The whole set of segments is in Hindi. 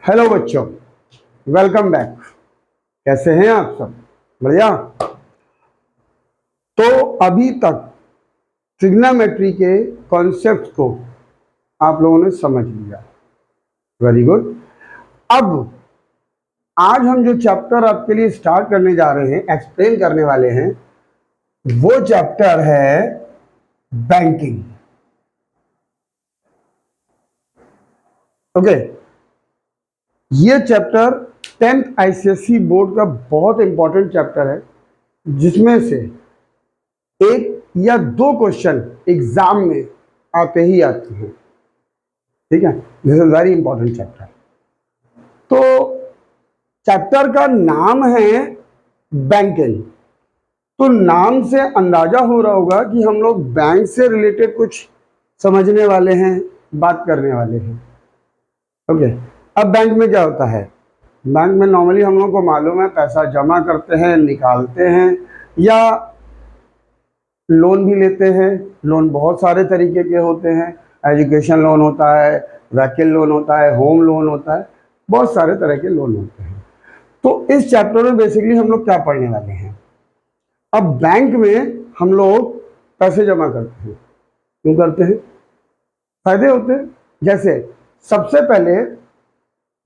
हेलो बच्चों, वेलकम बैक। कैसे हैं आप सब? बढ़िया। तो अभी तक ट्रिग्नोमेट्री के कॉन्सेप्ट को आप लोगों ने समझ लिया। Very good. अब आज हम जो चैप्टर आपके लिए स्टार्ट करने जा रहे हैं, एक्सप्लेन करने वाले हैं, वो चैप्टर है बैंकिंग। ओके। ये चैप्टर 10th आईसीएसई बोर्ड का बहुत इंपॉर्टेंट चैप्टर है, जिसमें से एक या दो क्वेश्चन एग्जाम में आते ही आते हैं। ठीक है, this is very important chapter. तो चैप्टर का नाम है बैंकिंग। तो नाम से अंदाजा हो रहा होगा कि हम लोग बैंक से रिलेटेड कुछ समझने वाले हैं, बात करने वाले हैं। ओके। अब बैंक में क्या होता है? बैंक में नॉर्मली हम लोग को मालूम है, पैसा जमा करते हैं, निकालते हैं, या लोन भी लेते हैं। लोन बहुत सारे तरीके के होते हैं। एजुकेशन लोन होता है, व्हीकल लोन होता है, होम लोन होता है, बहुत सारे तरह के लोन होते हैं। तो इस चैप्टर में बेसिकली हम लोग क्या पढ़ने वाले हैं? अब बैंक में हम लोग पैसे जमा करते हैं। क्यों करते हैं? फायदे होते हैं। जैसे सबसे पहले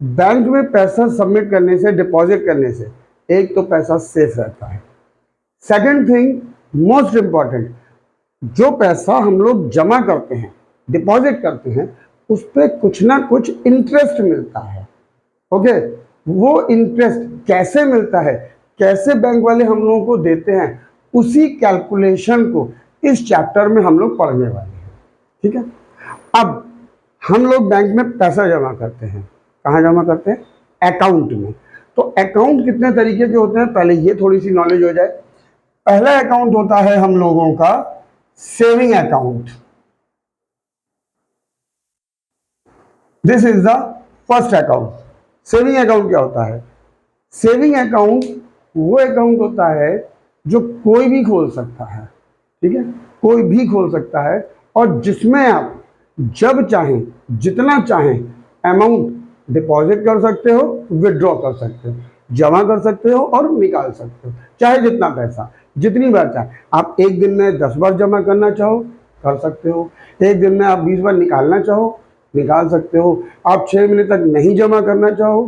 बैंक में पैसा सबमिट करने से, डिपॉजिट करने से, एक तो पैसा सेफ रहता है। सेकंड थिंग, मोस्ट इंपॉर्टेंट, जो पैसा हम लोग जमा करते हैं, डिपॉजिट करते हैं, उस पर कुछ ना कुछ इंटरेस्ट मिलता है। ओके। वो इंटरेस्ट कैसे मिलता है, कैसे बैंक वाले हम लोगों को देते हैं, उसी कैलकुलेशन को इस चैप्टर में हम लोग पढ़ने वाले हैं। ठीक है। अब हम लोग बैंक में पैसा जमा करते हैं। कहाँ जमा करते हैं? अकाउंट में। तो अकाउंट कितने तरीके के होते हैं, पहले ये थोड़ी सी नॉलेज हो जाए। पहला अकाउंट होता है हम लोगों का saving account. This is the first account. Saving account क्या होता है? सेविंग अकाउंट वो अकाउंट होता है जो कोई भी खोल सकता है। ठीक है, कोई भी खोल सकता है, और जिसमें आप जब चाहें, जितना चाहें अमाउंट डिपॉजिट कर सकते हो, विड्रॉ कर सकते हो, जमा कर सकते हो और निकाल सकते हो, चाहे जितना पैसा, जितनी बार चाहे। आप एक दिन में 10 बार जमा करना चाहो कर सकते हो, एक दिन में आप 20 बार निकालना चाहो निकाल सकते हो, आप 6 महीने तक नहीं जमा करना चाहो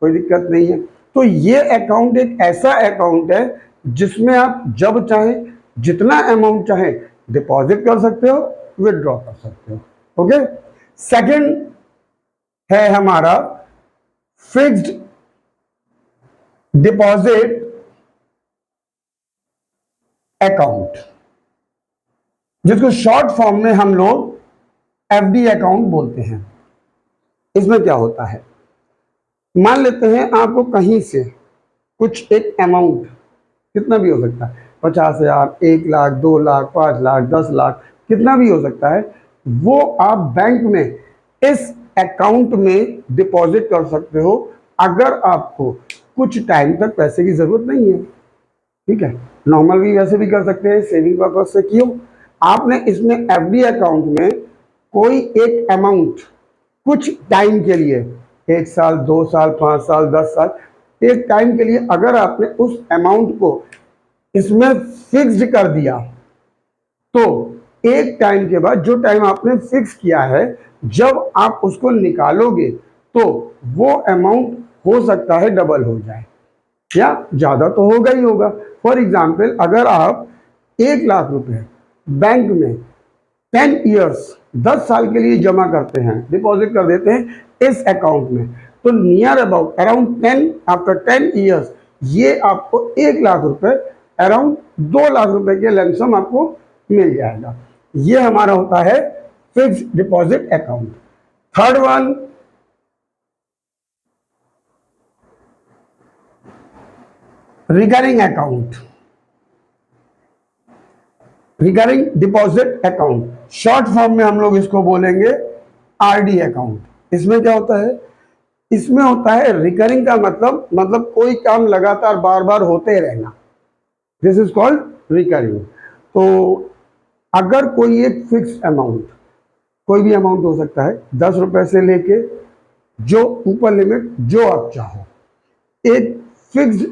कोई दिक्कत नहीं है। तो ये अकाउंट एक ऐसा अकाउंट है जिसमें आप जब चाहें, जितना अमाउंट चाहे डिपॉजिट कर सकते हो, विड्रॉ कर सकते हो। ओके। सेकंड है हमारा फिक्स्ड डिपॉजिट अकाउंट, जिसको शॉर्ट फॉर्म में हम लोग एफडी अकाउंट बोलते हैं। इसमें क्या होता है? मान लेते हैं आपको कहीं से कुछ एक अमाउंट, कितना भी हो सकता है, 50,000, 1 लाख, 2 लाख, 5 लाख, 10 लाख, कितना भी हो सकता है, वो आप बैंक में इस अकाउंट में डिपॉजिट कर सकते हो अगर आपको कुछ टाइम तक पैसे की जरूरत नहीं है। ठीक है, नॉर्मल भी वैसे भी कर सकते हैं, सेविंग पर्पज से। क्यों? आपने इसमें एफडी अकाउंट में कोई एक अमाउंट कुछ टाइम के लिए, 1 साल, 2 साल, 5 साल, 10 साल, एक टाइम के लिए अगर आपने उस अमाउंट को इसमें फिक्स्ड कर दिया, तो एक टाइम के बाद, जो टाइम आपने फिक्स किया है, जब आप उसको निकालोगे तो वो अमाउंट हो सकता है डबल हो जाए, या ज्यादा तो होगा ही होगा। फॉर एग्जाम्पल, अगर आप 1 लाख रुपए बैंक में 10 ईयर्स, 10 साल के लिए जमा करते हैं, डिपॉजिट कर देते हैं इस अकाउंट में, तो near about around 10, after 10 years, ये आपको 1 लाख रुपए, अराउंड 2 लाख रुपए के लमसम आपको मिल जाएगा। ये हमारा होता है fixed deposit account. Third one, recurring account, recurring deposit account, short form में हम लोग इसको बोलेंगे आरडी अकाउंट। इसमें क्या होता है? इसमें होता है रिकरिंग का मतलब कोई काम लगातार बार बार होते रहना, दिस इज कॉल्ड रिकरिंग। तो अगर कोई एक फिक्स अमाउंट, कोई भी अमाउंट हो सकता है, 10 रुपए से लेके जो ऊपर लिमिट जो आप चाहो, एक फिक्स्ड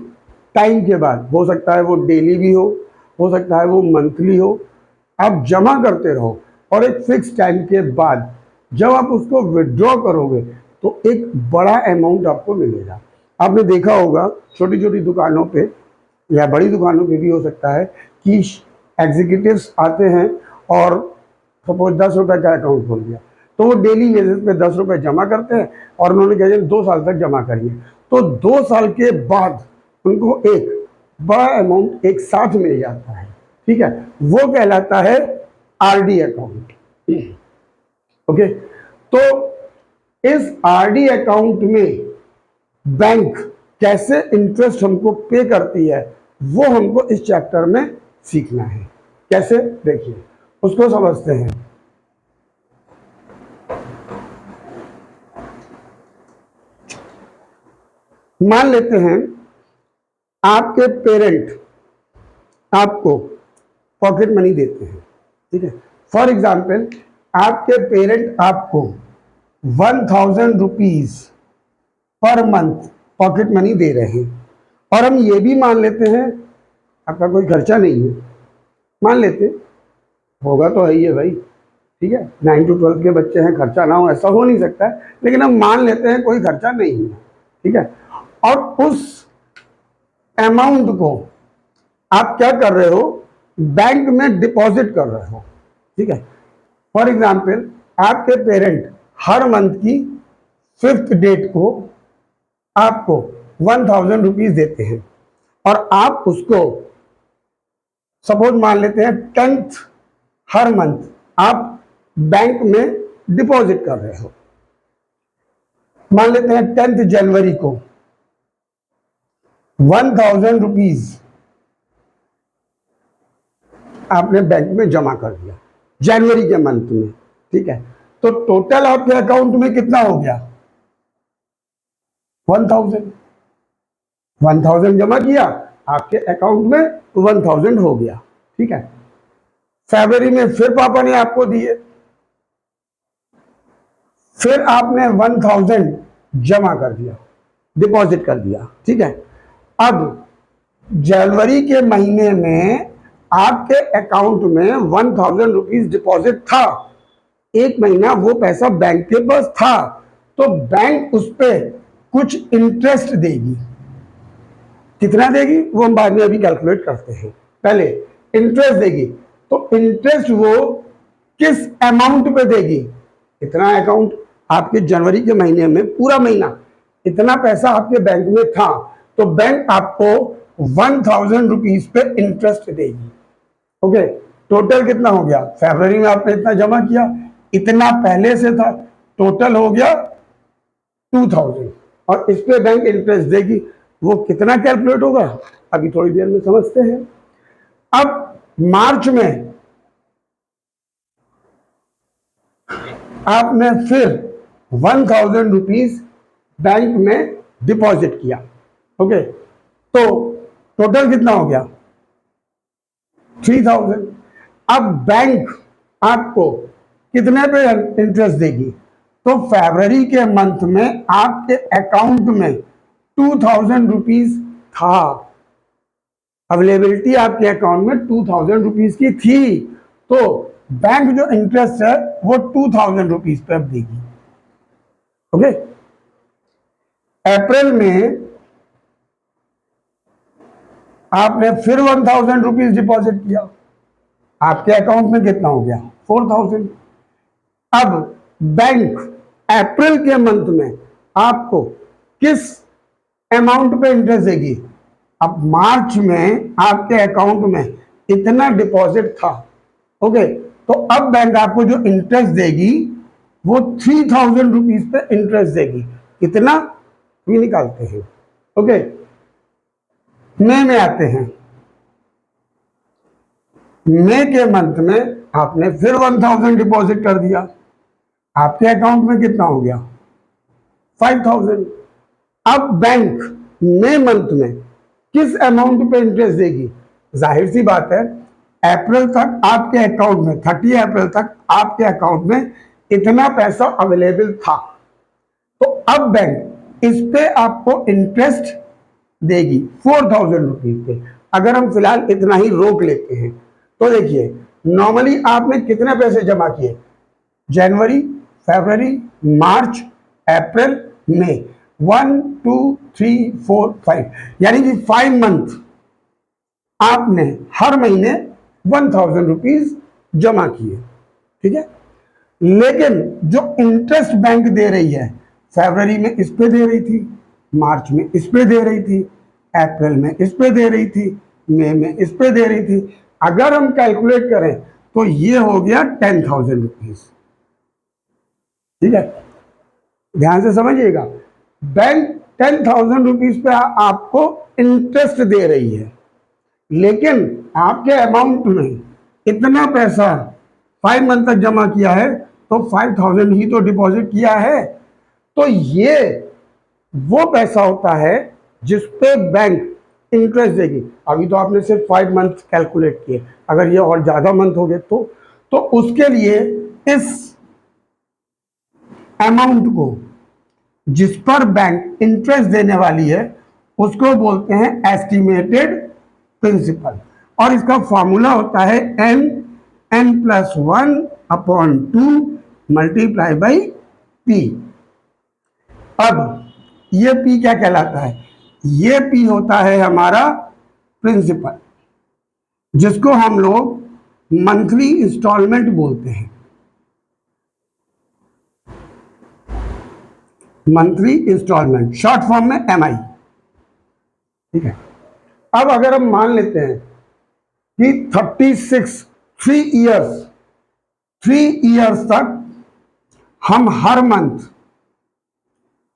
टाइम के बाद, हो सकता है वो डेली भी हो सकता है वो मंथली हो, आप जमा करते रहो और एक फिक्स टाइम के बाद जब आप उसको विड्रॉ करोगे तो एक बड़ा अमाउंट आपको मिलेगा। आपने देखा होगा छोटी छोटी दुकानों पे या बड़ी दुकानों पे भी हो सकता है कि एग्जीक्यूटिव्स आते हैं और सपोज 10 रुपए का अकाउंट खोल दिया, तो वो डेली बेसिस पे 10 रुपए जमा करते हैं और उन्होंने कहा 2 साल तक जमा करिए, तो 2 साल के बाद उनको एक बड़ा अमाउंट एक साथ मिल जाता है। ठीक है, वो कहलाता है आरडी अकाउंट। ओके, तो इस आरडी अकाउंट में बैंक कैसे इंटरेस्ट हमको पे करती है वो हमको इस चैप्टर में सीखना है। कैसे, देखिए उसको समझते हैं। मान लेते हैं आपके पेरेंट आपको पॉकेट मनी देते हैं। ठीक है, फॉर एग्जाम्पल आपके पेरेंट आपको 1000 rupees per month pocket money दे रहे हैं और हम ये भी मान लेते हैं आपका कोई खर्चा नहीं है, मान लेते, होगा तो है ही है भाई। ठीक है, 9 to 12 के बच्चे हैं, खर्चा ना हो ऐसा हो नहीं सकता है, लेकिन हम मान लेते हैं कोई खर्चा नहीं है। ठीक है, और उस अमाउंट को आप क्या कर रहे हो, बैंक में डिपॉजिट कर रहे हो। ठीक है, फॉर एग्जाम्पल आपके पेरेंट हर मंथ की 5th डेट को आपको 1000 रुपीज देते हैं और आप उसको सपोज मान लेते हैं 10th हर मंथ आप बैंक में डिपॉजिट कर रहे हो। मान लेते हैं 10th जनवरी को 1000 रुपीज आपने बैंक में जमा कर दिया जनवरी के मंथ में। ठीक है, तो टोटल आपके अकाउंट में कितना हो गया, 1000 जमा किया, आपके अकाउंट में 1000 हो गया। ठीक है, फरवरी में फिर पापा ने आपको दिए, फिर आपने 1000 जमा कर दिया, डिपॉजिट कर दिया। ठीक है, अब जनवरी के महीने में आपके अकाउंट में 1000 रुपीज डिपॉजिट था, एक महीना वो पैसा बैंक के पास था, तो बैंक उस पर कुछ इंटरेस्ट देगी। कितना देगी वो हम बाद में अभी कैलकुलेट करते हैं, पहले इंटरेस्ट देगी। तो इंटरेस्ट वो किस अमाउंट पे देगी, इतना अकाउंट आपके जनवरी के महीने में पूरा महीना इतना पैसा आपके बैंक में था, तो बैंक आपको 1000 रुपीज पे इंटरेस्ट देगी। ओके, टोटल कितना हो गया, फरवरी में आपने इतना जमा किया, इतना पहले से था, टोटल हो गया 2000 और इस पे बैंक इंटरेस्ट देगी। वो कितना कैलकुलेट होगा अभी थोड़ी देर में समझते हैं। अब मार्च में आपने फिर 1000 रुपीज बैंक में डिपॉजिट किया। ओके, तो टोटल कितना हो गया 3000। अब बैंक आपको कितने पे इंटरेस्ट देगी, तो फरवरी के मंथ में आपके अकाउंट में 2000 रुपीज था, अवेलेबिलिटी आपके अकाउंट में 2000 रुपीज की थी, तो बैंक जो इंटरेस्ट है वो 2000 रुपीज पे अब देगी। ओके, अप्रैल में आपने फिर 1000 रुपीज डिपॉजिट किया, आपके अकाउंट में कितना हो गया 4000। अब बैंक अप्रैल के मंथ में आपको किस अमाउंट पे इंटरेस्ट देगी, अब मार्च में आपके अकाउंट में इतना डिपॉजिट था। ओके, तो अब बैंक आपको जो इंटरेस्ट देगी वो 3000 रुपीज पे इंटरेस्ट देगी। कितना भी निकालते हैं। ओके, मई में आते हैं, मई के मंथ में आपने फिर 1000 डिपॉजिट कर दिया, आपके अकाउंट में कितना हो गया 5000। अब बैंक मई मंथ में किस अमाउंट पे इंटरेस्ट देगी, जाहिर सी बात है अप्रैल तक आपके अकाउंट में 30 अप्रैल तक आपके अकाउंट में इतना पैसा अवेलेबल था, तो अब बैंक इस पे आपको इंटरेस्ट देगी 4,000 रुपीज पे। अगर हम फिलहाल इतना ही रोक लेते हैं तो देखिए, नॉर्मली आपने कितने पैसे जमा किए, जनवरी, फरवरी, मार्च, अप्रैल, मई, 1 2 3 4 5, यानी कि 5 मंथ आपने हर महीने 1,000 रुपीज जमा किए। ठीक है, लेकिन जो इंटरेस्ट बैंक दे रही है, फरवरी में इस पे दे रही थी, मार्च में इस पे दे रही थी, अप्रैल में इस पे दे रही थी, मई में इस पे दे रही थी। अगर हम कैलकुलेट करें तो ये हो गया 10,000 रुपीज। ठीक है, ध्यान से समझिएगा, बैंक 10,000 रुपीज पे आपको इंटरेस्ट दे रही है, लेकिन आपके अमाउंट में इतना पैसा 5 मंथ तक जमा किया है तो 5,000 ही तो डिपॉजिट किया है। तो ये वो पैसा होता है जिस पे बैंक इंटरेस्ट देगी। अभी तो आपने सिर्फ 5 मंथ कैलकुलेट किए, अगर ये और ज्यादा मंथ हो गए तो उसके लिए इस अमाउंट को जिस पर बैंक इंटरेस्ट देने वाली है उसको बोलते हैं एस्टिमेटेड प्रिंसिपल, और इसका फॉर्मूला होता है n+1/2 मल्टीप्लाई बाई p। अब ये p क्या कहलाता है, ये p होता है हमारा प्रिंसिपल, जिसको हम लोग मंथली इंस्टॉलमेंट बोलते हैं, मंथली इंस्टॉलमेंट, शॉर्ट फॉर्म में MI। ठीक है, अब अगर हम मान लेते हैं कि 3 इयर्स तक हम हर मंथ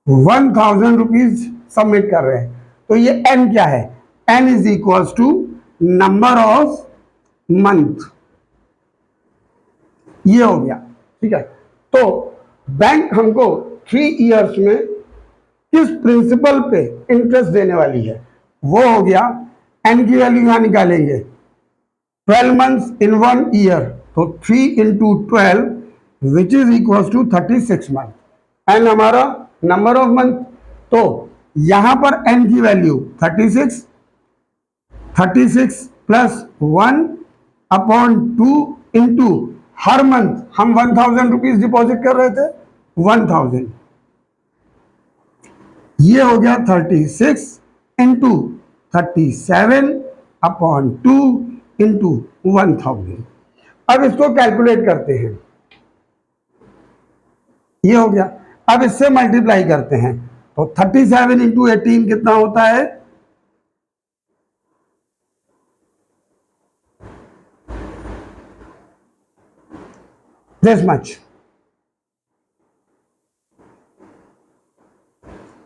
1,000 रुपीज सबमिट कर रहे हैं, तो ये n क्या है, n is equals to number of month, ये हो गया। ठीक है, तो बैंक हमको 3 इयर्स में किस प्रिंसिपल पे इंटरेस्ट देने वाली है, वो हो गया, n की वैल्यू यहां निकालेंगे, 12 मंथ्स इन 1 ईयर, तो 3 into 12 which is equal to 36 month, N हमारा नंबर ऑफ मंथ। तो यहां पर n की वैल्यू 36 प्लस 1/2 इंटू हर मंथ हम 1,000 रुपीज डिपॉजिट कर रहे थे, 1,000, ये हो गया 36 इंटू 37/2 इंटू 1,000। अब इसको कैलकुलेट करते हैं, ये हो गया। अब इससे मल्टीप्लाई करते हैं तो 37 इंटू 18 कितना होता है, दिस मच,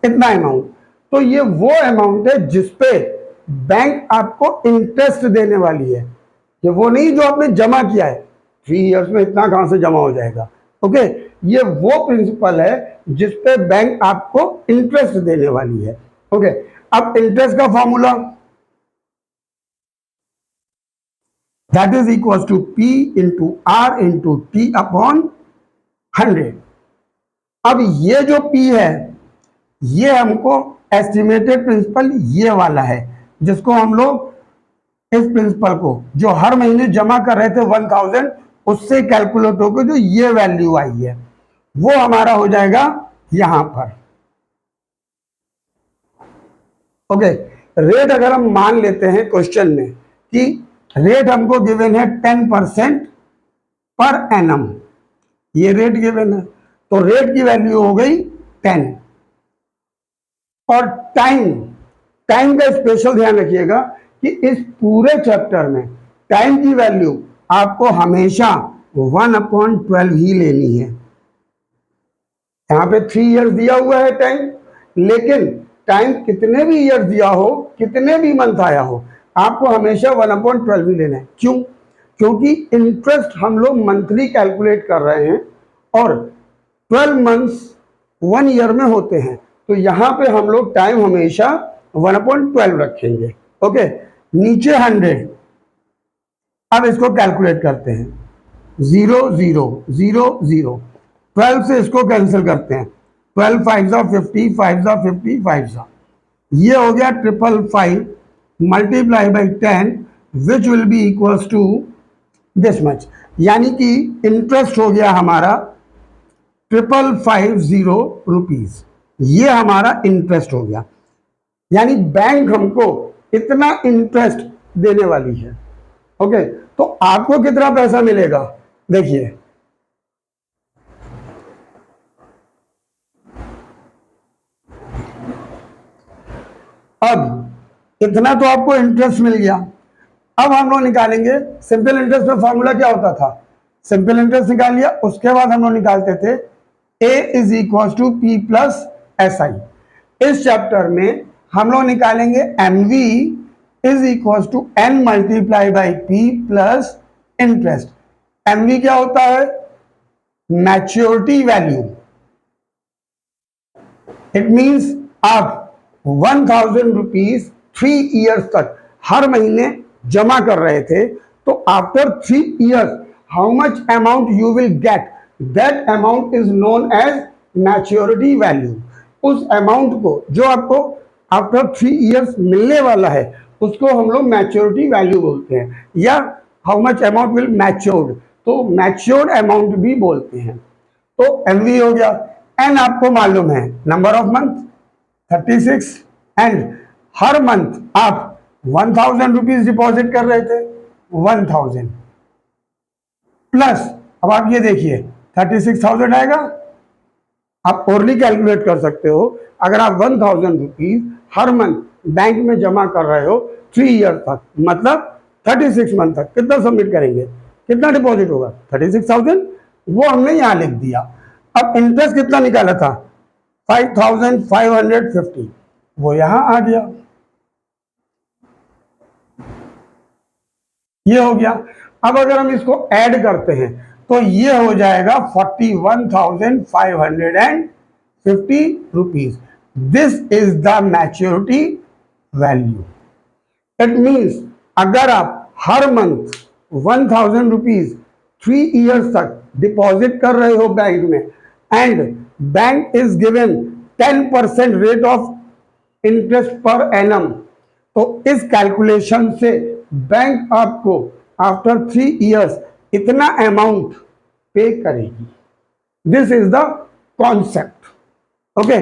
इतना अमाउंट। तो ये वो अमाउंट है जिसपे बैंक आपको इंटरेस्ट देने वाली है, ये वो नहीं जो आपने जमा किया है, 3 इयर्स में इतना कहां से जमा हो जाएगा। ओके, ये वो प्रिंसिपल है जिसपे बैंक आपको इंटरेस्ट देने वाली है। ओके, अब इंटरेस्ट का formula that is equal to P into R into T upon 100। अब ये जो P है ये हमको एस्टिमेटेड प्रिंसिपल ये वाला है, जिसको हम लोग इस प्रिंसिपल को जो हर महीने जमा कर रहे थे 1,000, उससे कैलकुलेट होकर जो ये वैल्यू आई है वो हमारा हो जाएगा यहां पर। ओके, रेट अगर हम मान लेते हैं क्वेश्चन में कि रेट हमको गिवन है 10% पर एनम, ये रेट गिवन है, तो रेट की वैल्यू हो गई 10। और टाइम का स्पेशल ध्यान रखिएगा कि इस पूरे चैप्टर में टाइम की वैल्यू आपको हमेशा 1/12 ही लेनी है। यहां पे 3 इयर्स दिया हुआ है टाइम, लेकिन टाइम कितने भी ईयर दिया हो, कितने भी मंथ आया हो, आपको हमेशा 1/12 ही लेना है। क्यों? क्योंकि इंटरेस्ट हम लोग मंथली कैलकुलेट कर रहे हैं और 12 मंथ्स 1 ईयर में होते हैं, तो यहां पे हम लोग टाइम हमेशा 1/12 रखेंगे। ओके, नीचे 100, अब इसको कैलकुलेट करते हैं, 0 0 0 0, 12 से इसको कैंसिल करते हैं, 12 फाइव ज़ा 50, 5 ज़ा 50, 5 ज़ा, ये हो गया 555 multiply by 10 which will be equals to this much, यानी कि इंटरेस्ट हो गया हमारा 550 रुपीज, ये हमारा इंटरेस्ट हो गया, यानी बैंक हमको इतना इंटरेस्ट देने वाली है। ओके, तो आपको कितना पैसा मिलेगा देखिए, अब इतना तो आपको इंटरेस्ट मिल गया। अब हम लोग निकालेंगे सिंपल इंटरेस्ट में फॉर्मूला क्या होता था, सिंपल इंटरेस्ट निकाल लिया, उसके बाद हम लोग निकालते थे A is equal to P plus S I. इस चैप्टर में हम लोग निकालेंगे M V is equal to N multiply by P plus interest. M V क्या होता है, मैच्योरिटी वैल्यू। इट मीन्स आप 1000 रुपीज 3 ईयर्स तक हर महीने जमा कर रहे थे, तो after 3 years how much amount you will get, that amount is known as maturity value. उस अमाउंट को जो आपको आफ्टर 3 ईयर्स मिलने वाला है उसको हम लोग मैच्योरिटी वैल्यू बोलते हैं, या how much amount will matured, तो मैच्योर्ड अमाउंट भी बोलते हैं। तो एमवी हो गया, एन आपको मालूम है number of month 36, and her month आप 1000 रुपीज डिपॉजिट कर रहे थे, 1000 प्लस, अब आप ये देखिए 36,000 आएगा, आप ओरली कैलकुलेट कर सकते हो। अगर आप 1000 रुपीज हर मंथ बैंक में जमा कर रहे हो 3 ईयर तक, मतलब 36 मंथ तक, कितना सबमिट करेंगे, कितना डिपॉजिट होगा 36,000, वो हमने यहां लिख दिया। अब इंटरेस्ट कितना निकाला था 5550, वो यहां आ गया, ये हो गया। अब अगर हम इसको ऐड करते हैं तो ये हो जाएगा 41,550 rupees. This is the maturity value. It means अगर आप हर मंथ 1000 रुपीज 3 ईयर्स तक डिपॉजिट कर रहे हो बैंक में, and bank is given 10% rate of interest per annum, तो इस कैलकुलेशन से बैंक आपको आफ्टर 3 ईयर्स इतना अमाउंट पे करेगी। This is the concept. Okay,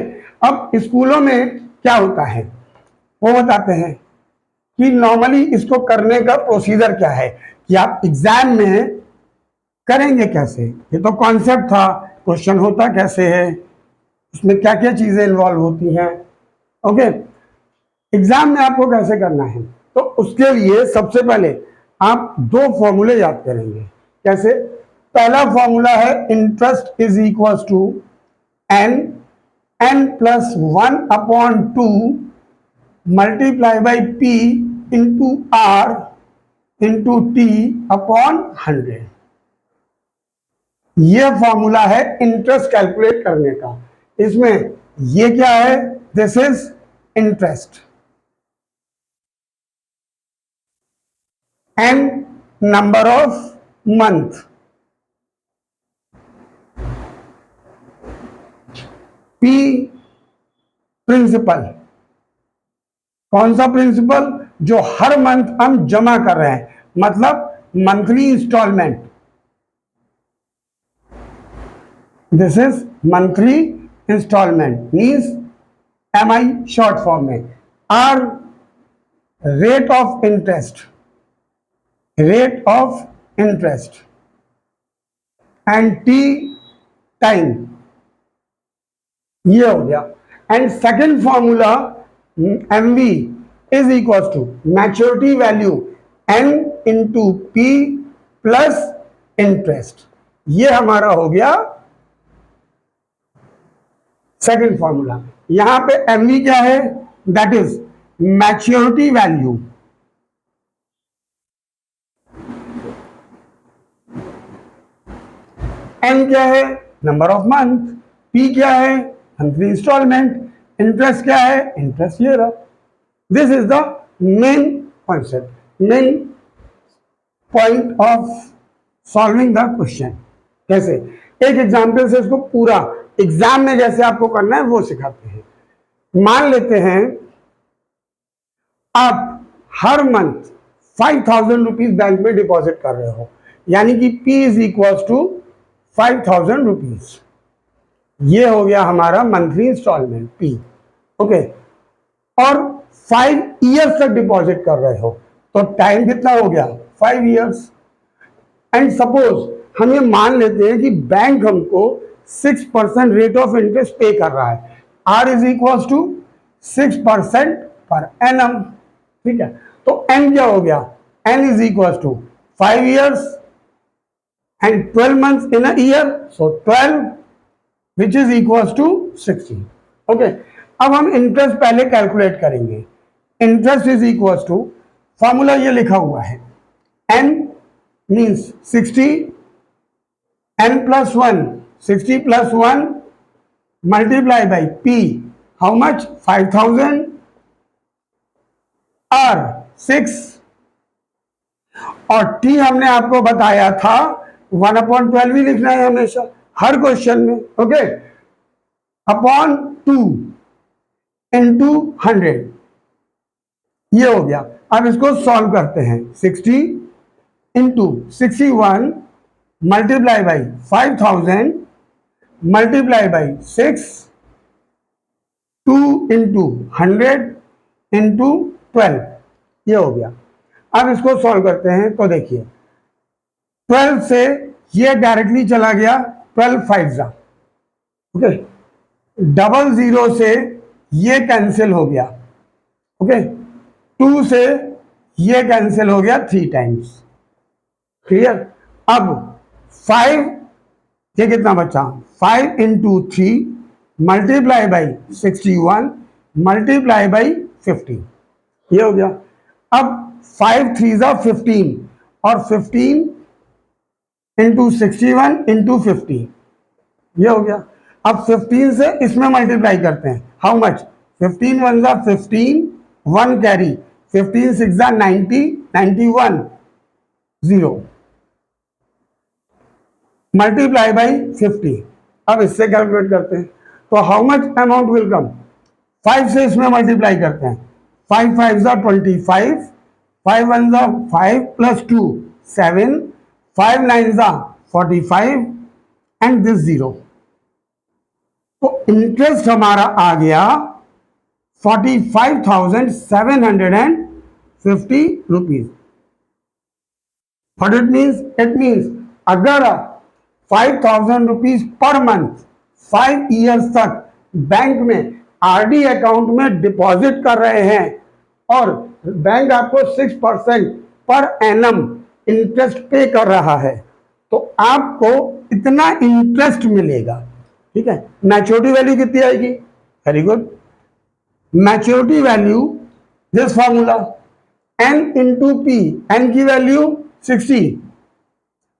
अब स्कूलों में क्या होता है वो बताते हैं कि नॉर्मली इसको करने का प्रोसीजर क्या है, कि आप एग्जाम में करेंगे कैसे, ये तो कॉन्सेप्ट था, क्वेश्चन होता कैसे है, उसमें क्या क्या चीजें इन्वॉल्व होती हैं। ओके, एग्जाम में आपको कैसे करना है, तो उसके लिए सबसे पहले आप 2 फॉर्मूले याद करेंगे। कैसे, पहला फॉर्मूला है interest is equal to N plus 1/2 multiply by P into R into T upon 100। ये फॉर्मूला है इंटरेस्ट कैलकुलेट करने का। इसमें ये क्या है, this is interest, N number of month, P principal, कौन सा प्रिंसिपल, जो हर मंथ हम जमा कर रहे हैं, मतलब monthly instalment, this is monthly instalment means MI short form में, R rate of interest, rate of interest, and T time, ये हो गया। And second formula MV is equal to maturity value N into P plus interest, ये हमारा हो गया सेकेंड फॉर्मूला। यहां पे MV क्या है, that is maturity value, N क्या है, नंबर ऑफ मंथ, P क्या है, मंथली इंस्टॉलमेंट, इंटरेस्ट क्या है, इंटरेस्ट ये रहा। This is the main concept, main point of solving the question. कैसे, एक एग्जाम्पल से इसको पूरा एग्जाम में जैसे आपको करना है वो सिखाते हैं। मान लेते हैं आप हर मंथ 5,000 रुपीज बैंक में डिपॉजिट कर रहे हो, यानी कि P is equal to 5,000 rupees. ये हो गया हमारा मंथली इंस्टॉलमेंट P। ओके, और 5 ईयर्स तक डिपॉजिट कर रहे हो तो टाइम कितना हो गया 5 ईयर्स। एंड सपोज हम ये मान लेते हैं कि बैंक हमको 6% रेट ऑफ इंटरेस्ट पे कर रहा है, R is equal to 6% per annum. ठीक है, तो N क्या हो गया, N is equal to 5 years and 12 months in a year, so 12 which is equal to 60। Okay, अब हम इंटरेस्ट पहले कैलकुलेट करेंगे। Interest is equal to, formula ये लिखा हुआ है, N means 60, N plus 1, 60 plus 1 multiply by P, how much 5,000, R 6, और T हमने आपको बताया था 1/12 ही लिखना है हमेशा हर क्वेश्चन में। ओके, अपॉन 2 इंटू 100, ये हो गया। अब इसको सॉल्व करते हैं। 60 into 61 multiply by 5,000 multiply by 6, 2 into 100 into 12, ये हो गया। अब इसको सॉल्व करते हैं तो देखिए 12 से ये डायरेक्टली चला गया, 12 5 जा, ओके, 00 से ये कैंसिल हो गया, ओके, 2 से ये कैंसिल हो गया 3 टाइम्स। क्लियर। अब 5, ये कितना बचा, 5 into 3 multiply by 61 multiply by 50, ये हो गया। अब 5 3 जा 15 और 15 इंटू 61 इंटू 50, ये हो गया। अब 15 से इसमें मल्टीप्लाई करते हैं, हाउ मच, 15 1 जा 15, 1 कैरी, 15 6 जा 90, 91 0 मल्टीप्लाई बाई 50। अब इससे कैलकुलेट करते हैं तो how much amount will come, 5 से इसमें मल्टीप्लाई करते हैं, 5 5 जा 25, 5 1 जा 5 प्लस 2 7, 5 9 जा 45 एंड दिस 0। तो इंटरेस्ट हमारा आ गया 45,750 rupees. What it means, it means अगर आप 5,000 रुपीज पर मंथ 5 ईयर्स तक बैंक में आरडी अकाउंट में डिपॉजिट कर रहे हैं और बैंक आपको 6% पर एनम इंटरेस्ट पे कर रहा है, तो आपको इतना इंटरेस्ट मिलेगा। ठीक है, मैच्योरिटी वैल्यू कितनी आएगी, very good, maturity value this formula n into P, N की वैल्यू 60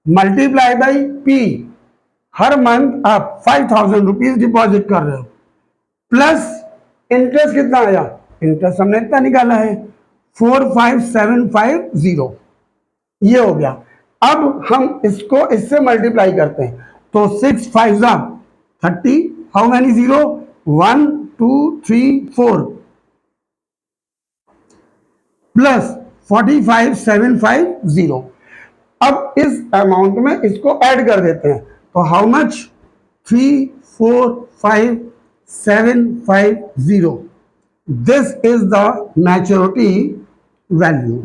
मल्टीप्लाई बाई P, हर मंथ आप 5,000 रुपीज डिपॉजिट कर रहे हो, प्लस इंटरेस्ट कितना आया, इंटरेस्ट हमने इतना निकाला है 45750, ये हो गया। अब हम इसको इससे मल्टीप्लाई करते हैं तो 6 5 जा 30, हाउ मैनी 0, 1 2 3 4 प्लस 45,750। अब इस अमाउंट में इसको ऐड कर देते हैं तो how much, 345,750, this is the maturity value.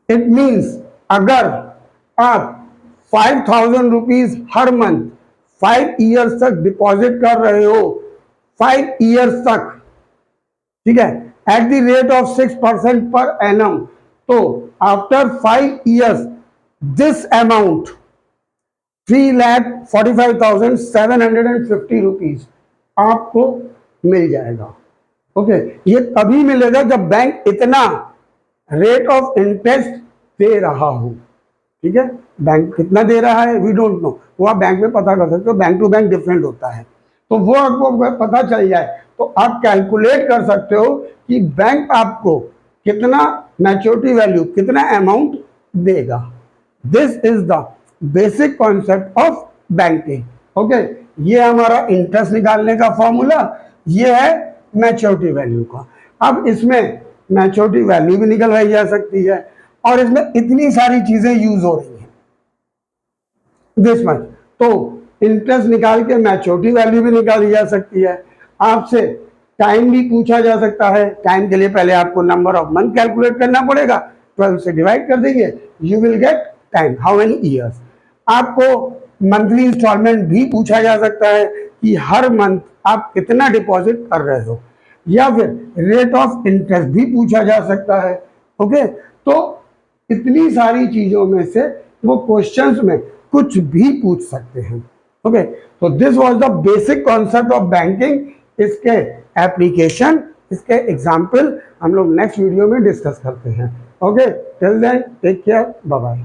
It means अगर आप 5,000 रुपीज हर मंथ 5 ईयर्स तक डिपॉजिट कर रहे हो, 5 ईयर्स तक, ठीक है, at the rate of 6% per annum, तो after 5 years this amount 3,45,750 rupees आपको मिल जाएगा। ओके, ये तभी मिलेगा जब बैंक इतना रेट ऑफ इंटरेस्ट दे रहा हो। ठीक है, बैंक कितना दे रहा है वी डोंट नो, वो आप बैंक में पता कर सकते हो, बैंक टू बैंक डिफरेंट होता है, तो वो आपको पता चल जाए तो आप कैलकुलेट कर सकते हो कि बैंक आपको कितना मैच्योरिटी वैल्यू, कितना अमाउंट देगा। This is the basic concept of banking. Okay, ये हमारा इंटरेस्ट निकालने का फॉर्मूला, ये है मैच्योरिटी वैल्यू का। अब इसमें मैच्योरिटी वैल्यू भी निकलवाई जा सकती है और इसमें इतनी सारी चीजें यूज हो रही हैं दिस मच। तो इंटरेस्ट निकाल के मैच्योरिटी वैल्यू भी निकाली जा सकती है। आपसे टाइम भी पूछा जा सकता है। टाइम के लिए पहले आपको नंबर ऑफ मंथ कैलकुलेट करना पड़ेगा, 12 से डिवाइड कर देंगे, you will get time, how many years. आपको मंथली इंस्टॉलमेंट भी पूछा जा सकता है कि हर मंथ आप कितना डिपॉजिट कर रहे हो, या फिर रेट ऑफ इंटरेस्ट भी पूछा जा सकता है। ओके, तो इतनी सारी चीजों में से वो क्वेश्चंस में कुछ भी पूछ सकते हैं। ओके, तो this was the basic concept of banking. इसके एप्लीकेशन, इसके एग्जाम्पल हम लोग नेक्स्ट वीडियो में डिस्कस करते हैं। Okay, till then take care, bye bye.